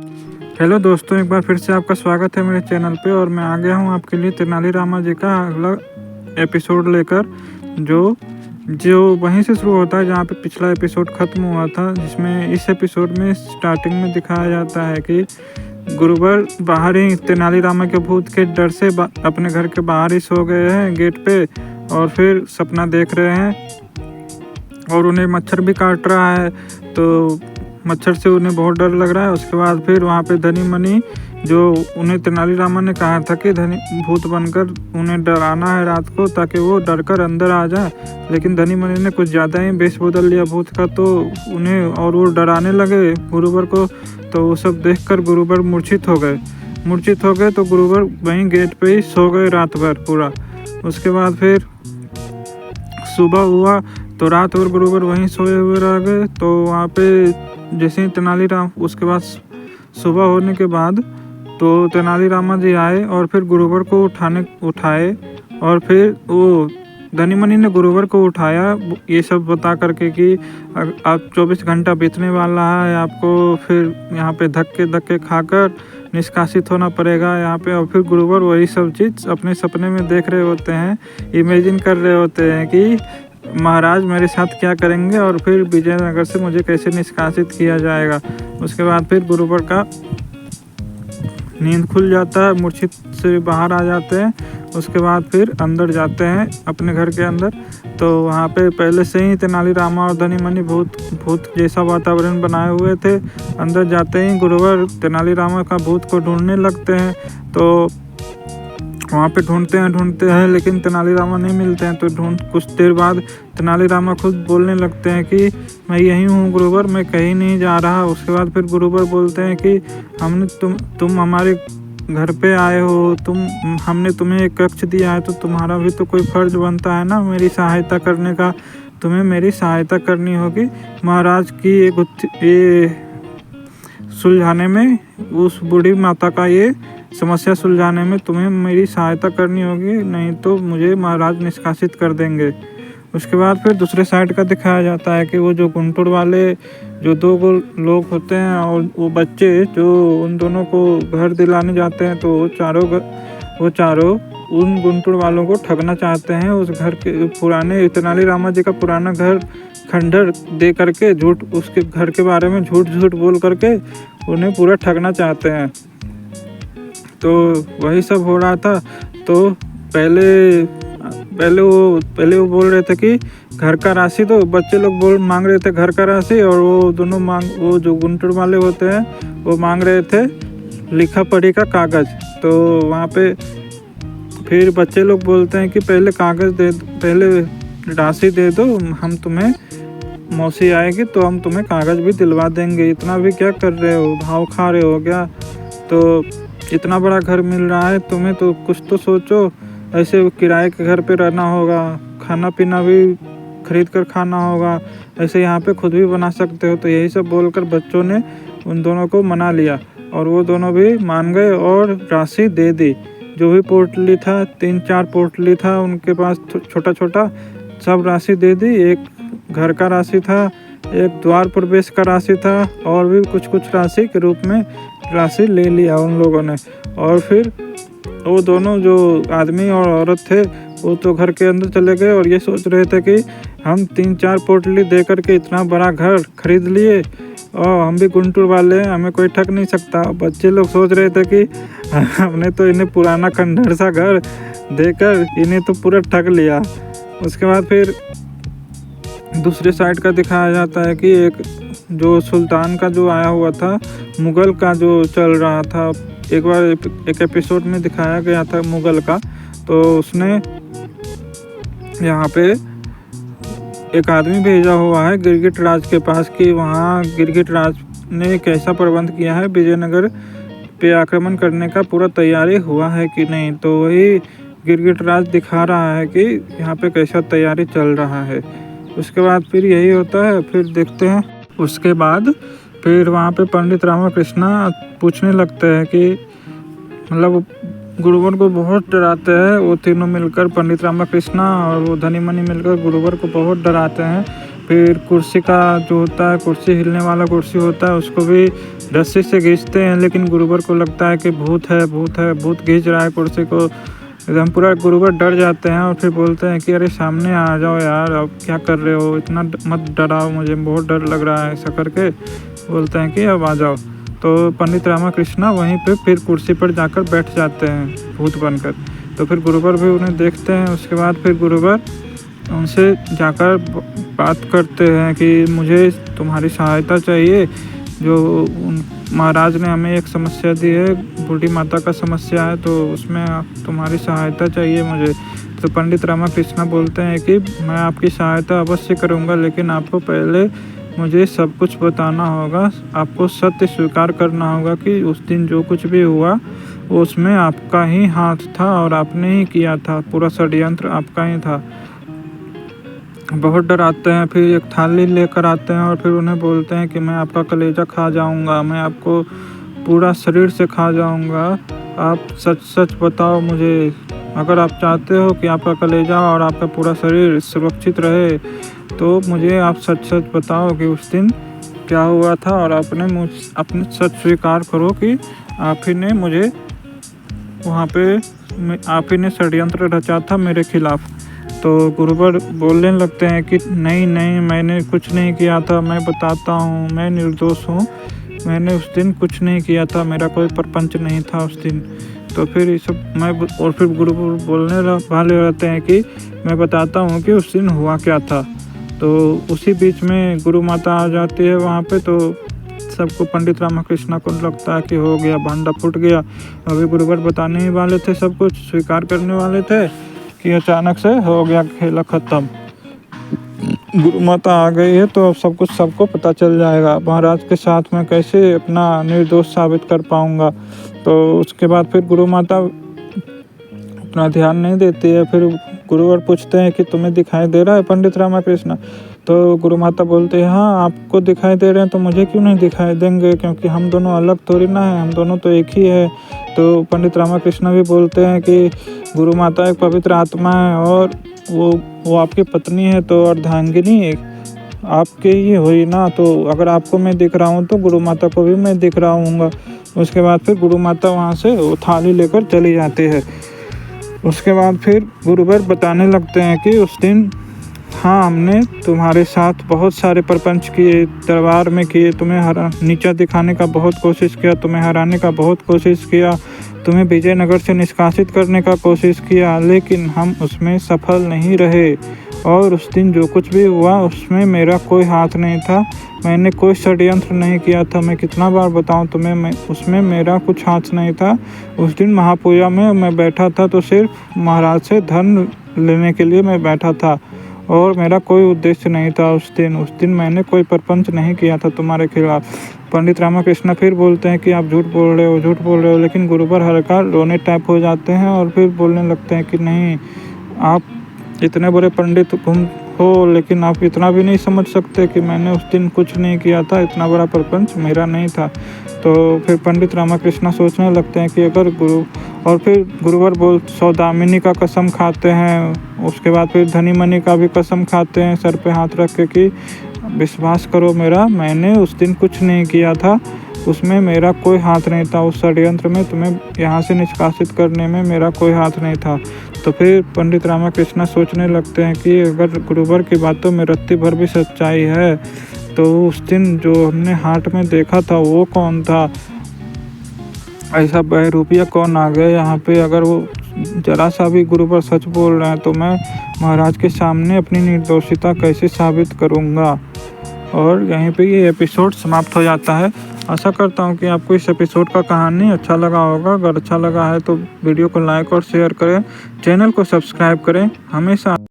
Hello दोस्तों, एक बार फिर से आपका स्वागत है मेरे चैनल पे। और मैं आ गया हूँ आपके लिए तेनाली रामा जी का अगला एपिसोड लेकर, जो जो वहीं से शुरू होता है जहाँ पे पिछला एपिसोड ख़त्म हुआ था। जिसमें इस एपिसोड में स्टार्टिंग में दिखाया जाता है कि गुरुवर बाहर ही तेनाली रामा के भूत के डर से अपने घर के बाहर ही सो गए हैं गेट पे, और फिर सपना देख रहे हैं और उन्हें मच्छर भी काट रहा है। तो मच्छर से उन्हें बहुत डर लग रहा है। उसके बाद फिर वहाँ पे धनी मनी, जो उन्हें तेनाली रामा ने कहा था कि धनी भूत बनकर उन्हें डराना है रात को, ताकि वो डर कर अंदर आ जाए। लेकिन धनी मनी ने कुछ ज़्यादा ही बेस बदल लिया भूत का, तो उन्हें और वो डराने लगे गुरुवर को। तो वो सब देखकर गुरुवर मूर्छित हो गए। तो गुरुवर वहीं गेट पे ही सो गए रात भर पूरा। उसके बाद फिर सुबह हुआ तो रात भर गुरुवर वहीं सोए हुए रह गए। तो वहाँ पे जैसे ही तेनालीराम, उसके बाद सुबह होने के बाद तो तेनाली रामा जी आए और फिर गुरुवर को उठाए। और फिर वो धनी मनी ने गुरुवर को उठाया ये सब बता करके कि आप 24 घंटा बीतने वाला है, आपको फिर यहाँ पे धक्के खाकर निष्कासित होना पड़ेगा यहाँ पे। और फिर गुरुवर वही सब चीज़ अपने सपने में देख रहे होते हैं, इमेजिन कर रहे होते हैं कि महाराज मेरे साथ क्या करेंगे और फिर विजयनगर से मुझे कैसे निष्कासित किया जाएगा। उसके बाद फिर गुरुवर का नींद खुल जाता है, मूर्छित से बाहर आ जाते हैं। उसके बाद फिर अंदर जाते हैं अपने घर के अंदर। तो वहाँ पे पहले से ही तेनाली रामा और धनी मनी भूत जैसा वातावरण बनाए हुए थे। अंदर जाते ही गुरुवर तेनाली रामा का भूत को ढूंढने लगते हैं। तो वहाँ पे ढूंढते हैं लेकिन तेनाली रामा नहीं मिलते हैं। तो कुछ देर बाद तेनाली रामा खुद बोलने लगते हैं कि मैं यहीं हूँ गुरुवर, मैं कहीं नहीं जा रहा। उसके बाद फिर गुरुवर बोलते हैं कि हमने तुम हमारे घर पे आए हो, हमने तुम्हें एक कक्ष दिया है, तो तुम्हारा भी तो कोई फर्ज बनता है ना मेरी सहायता करने का। तुम्हें मेरी सहायता करनी होगी महाराज की ये सुलझाने में, उस बूढ़ी माता का ये समस्या सुलझाने में तुम्हें मेरी सहायता करनी होगी, नहीं तो मुझे महाराज निष्कासित कर देंगे। उसके बाद फिर दूसरे साइड का दिखाया जाता है कि वो जो गुंटुर वाले जो दो लोग होते हैं और वो बच्चे जो उन दोनों को घर दिलाने जाते हैं, तो वो चारों उन गुंटुर वालों को ठगना चाहते हैं। उस घर के पुराने तेनाली रामा जी का पुराना घर खंडर दे करके उसके घर के बारे में झूठ बोल करके उन्हें पूरा ठगना चाहते हैं। तो वही सब हो रहा था। तो पहले वो बोल रहे थे कि घर का राशि दो, बच्चे लोग मांग रहे थे घर का राशि, और वो जो गुंटुर वाले होते हैं वो मांग रहे थे लिखा पढ़ी का कागज़। तो वहाँ पे फिर बच्चे लोग बोलते हैं कि पहले राशि दे दो, हम तुम्हें मौसी आएगी तो हम तुम्हें कागज़ भी दिलवा देंगे। इतना भी क्या कर रहे हो, भाव खा रहे हो क्या? तो इतना बड़ा घर मिल रहा है तुम्हें, तो कुछ तो सोचो। ऐसे किराए के घर पे रहना होगा, खाना पीना भी खरीद कर खाना होगा, ऐसे यहाँ पे खुद भी बना सकते हो। तो यही सब बोलकर बच्चों ने उन दोनों को मना लिया और वो दोनों भी मान गए और राशि दे दी। जो भी पोटली था, 3-4 पोटली था उनके पास, छोटा सब राशि दे दी। एक घर का राशि था, एक द्वार प्रवेश का राशि था, और भी कुछ राशि के रूप में राशि ले लिया उन लोगों ने। और फिर वो दोनों जो आदमी और औरत थे वो तो घर के अंदर चले गए और ये सोच रहे थे कि हम 3-4 पोटली दे करके इतना बड़ा घर खरीद लिए और हम भी गुंटुर वाले हैं, हमें कोई ठग नहीं सकता। बच्चे लोग सोच रहे थे कि हमने तो इन्हें पुराना खंडर सा घर देकर इन्हें तो पूरा ठग लिया। उसके बाद फिर दूसरे साइड का दिखाया जाता है कि एक जो सुल्तान का जो आया हुआ था, मुग़ल का जो चल रहा था, एक बार एक एपिसोड में दिखाया गया था मुग़ल का। तो उसने यहाँ पे एक आदमी भेजा हुआ है गिरगिट राज के पास कि वहाँ गिरगिट राज ने कैसा प्रबंध किया है, विजयनगर पे आक्रमण करने का पूरा तैयारी हुआ है कि नहीं। तो वही गिरगिट राज दिखा रहा है कि यहाँ पे कैसा तैयारी चल रहा है। उसके बाद फिर यही होता है, फिर देखते हैं। उसके बाद फिर वहाँ पे पंडित रामकृष्ण पूछने लगते हैं कि मतलब गुरुवर को बहुत डराते हैं वो तीनों मिलकर, पंडित रामकृष्ण और वो धनी मनी मिलकर गुरुवर को बहुत डराते हैं। फिर कुर्सी का जो होता है, कुर्सी हिलने वाला कुर्सी होता है, उसको भी रस्सी से खींचते हैं, लेकिन गुरुवर को लगता है कि भूत है, भूत है, भूत खींच रहा है कुर्सी को। एकदम पूरा गुरुवर डर जाते हैं और फिर बोलते हैं कि अरे सामने आ जाओ यार, अब क्या कर रहे हो, इतना मत डराओ, मुझे बहुत डर लग रहा है, ऐसा करके बोलते हैं कि अब आ जाओ। तो पंडित रामाकृष्णा वहीं पे फिर कुर्सी पर जाकर बैठ जाते हैं भूत बनकर। तो फिर गुरुवर भी उन्हें देखते हैं। उसके बाद फिर गुरुवर उनसे जाकर बात करते हैं कि मुझे तुम्हारी सहायता चाहिए, जो महाराज ने हमें एक समस्या दी है, बूढ़ी माता का समस्या है, तो उसमें तुम्हारी सहायता चाहिए मुझे। तो पंडित रामाकृष्णा बोलते हैं कि मैं आपकी सहायता अवश्य करूंगा, लेकिन आपको पहले मुझे सब कुछ बताना होगा, आपको सत्य स्वीकार करना होगा कि उस दिन जो कुछ भी हुआ उसमें आपका ही हाथ था और आपने ही किया था, पूरा षड्यंत्र आपका ही था। बहुत डराते हैं। फिर एक थाली लेकर आते हैं और फिर उन्हें बोलते हैं कि मैं आपका कलेजा खा जाऊंगा, मैं आपको पूरा शरीर से खा जाऊंगा, आप सच सच बताओ मुझे। अगर आप चाहते हो कि आपका कलेजा और आपका पूरा शरीर सुरक्षित रहे तो मुझे आप सच सच बताओ कि उस दिन क्या हुआ था, और अपने सच स्वीकार करो कि आप ही ने मुझे वहाँ पे आप ही ने षड्यंत्र रचा था मेरे खिलाफ। तो गुरुवर बोलने लगते हैं कि नहीं नहीं, मैंने कुछ नहीं किया था, मैं बताता हूँ, मैं निर्दोष हूँ, मैंने उस दिन कुछ नहीं किया था, मेरा कोई परपंच नहीं था उस दिन। तो फिर ये सब और फिर गुरुवर बोलने वाले रहते हैं कि मैं बताता हूँ कि उस दिन हुआ क्या था। तो उसी बीच में गुरु माता आ जाती है वहाँ पे। तो सबको पंडित रामाकृष्णा को लगता है कि हो गया, भांडा फूट गया। अभी गुरुवर बताने ही वाले थे, सब कुछ स्वीकार करने वाले थे कि अचानक से हो गया खेला ख़त्म। गुरु माता आ गई है तो अब सब कुछ सबको पता चल जाएगा, महाराज के साथ मैं कैसे अपना निर्दोष साबित कर पाऊँगा। तो उसके बाद फिर गुरु माता अपना ध्यान नहीं देती है। फिर गुरुवर पूछते हैं कि तुम्हें दिखाई दे रहा है पंडित रामाकृष्णा? तो गुरु माता बोलते हैं हाँ, आपको दिखाई दे रहे हैं तो मुझे क्यों नहीं दिखाई देंगे, क्योंकि हम दोनों अलग थोड़ी ना है, हम दोनों तो एक ही है। तो पंडित रामाकृष्णा भी बोलते हैं कि गुरु माता एक पवित्र आत्मा है और वो आपकी पत्नी है, तो अर्धांगिनी आपके ही हुई ना, तो अगर आपको मैं दिख रहा हूँ तो गुरु माता को भी मैं दिख रहा हूँगा। उसके बाद फिर गुरु माता वहाँ से वो थाली लेकर चली जाती है। उसके बाद फिर गुरुवर बताने लगते हैं कि उस दिन हाँ, हमने तुम्हारे साथ बहुत सारे प्रपंच किए, दरबार में किए, तुम्हें नीचा दिखाने का बहुत कोशिश किया, तुम्हें हराने का बहुत कोशिश किया, तुम्हें विजयनगर से निष्कासित करने का कोशिश किया, लेकिन हम उसमें सफल नहीं रहे। और उस दिन जो कुछ भी हुआ उसमें मेरा कोई हाथ नहीं था, मैंने कोई षड्यंत्र नहीं किया था। मैं कितना बार बताऊं तुम्हें, उसमें मेरा कुछ हाथ नहीं था। उस दिन महापूजा में मैं बैठा था तो सिर्फ महाराज से धन लेने के लिए मैं बैठा था और मेरा कोई उद्देश्य नहीं था। उस दिन मैंने कोई प्रपंच नहीं किया था तुम्हारे खिलाफ। पंडित रामाकृष्णा फिर बोलते हैं कि आप झूठ बोल रहे हो, लेकिन गुरुवर हल्का रोने टाइप हो जाते हैं और फिर बोलने लगते हैं कि नहीं, आप इतने बड़े पंडित हो, लेकिन आप इतना भी नहीं समझ सकते कि मैंने उस दिन कुछ नहीं किया था, इतना बड़ा प्रपंच मेरा नहीं था। तो फिर पंडित रामाकृष्णा सोचने लगते हैं कि अगर और फिर गुरुवर सौदामिनी का कसम खाते हैं। उसके बाद फिर धनीमणि का भी कसम खाते हैं सर पे हाथ रख के कि विश्वास करो मेरा, मैंने उस दिन कुछ नहीं किया था, उसमें मेरा कोई हाथ नहीं था, उस षड्यंत्र में तुम्हें यहाँ से निष्कासित करने में मेरा कोई हाथ नहीं था। तो फिर पंडित रामाकृष्णा सोचने लगते हैं कि अगर गुरुवर की बातों में रत्ती भर भी सच्चाई है तो उस दिन जो हमने हाट में देखा था वो कौन था, ऐसा बहरूपिया कौन आ गया यहाँ पे। अगर वो जरा सा भी गुरुवर सच बोल रहे हैं तो मैं महाराज के सामने अपनी निर्दोषिता कैसे साबित करूँगा। और यहीं पे ये एपिसोड समाप्त हो जाता है। आशा करता हूँ कि आपको इस एपिसोड का कहानी अच्छा लगा होगा। अगर अच्छा लगा है तो वीडियो को लाइक और शेयर करें, चैनल को सब्सक्राइब करें। हमेशा